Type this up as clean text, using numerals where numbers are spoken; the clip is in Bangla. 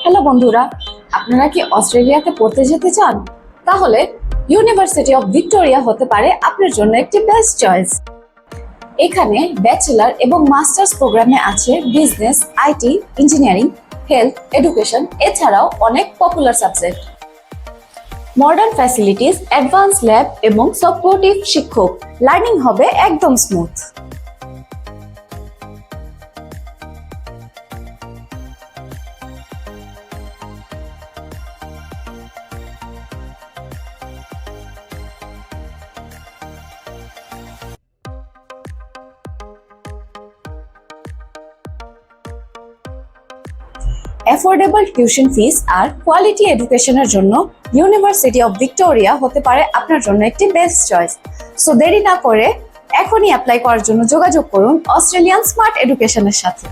হ্যালো বন্ধুরা, আপনারা কি অস্ট্রেলিয়াতে পড়তে যেতে চান? তাহলে ইউনিভার্সিটি অফ ভিক্টোরিয়া হতে পারে আপনার জন্য একটি বেস্ট চয়েস। এখানে ব্যাচেলর এবং মাস্টার্স প্রোগ্রামে আছে business, IT, engineering, health, education, এছাড়াও অনেক popular subject. Modern facilities, advance lab এবং সাপোর্টিভ শিক্ষক, লার্নিং হবে একদম স্মুথ। অ্যাফোর্ডেবল টিউশন ফিস আর কোয়ালিটি এডুকেশনের জন্য ইউনিভার্সিটি অফ ভিক্টোরিয়া হতে পারে আপনার জন্য একটি বেস্ট চয়েস। সো দেরি না করে এখনই অ্যাপ্লাই করার জন্য যোগাযোগ করুন অস্ট্রেলিয়ান স্মার্ট এডুকেশনের সাথে।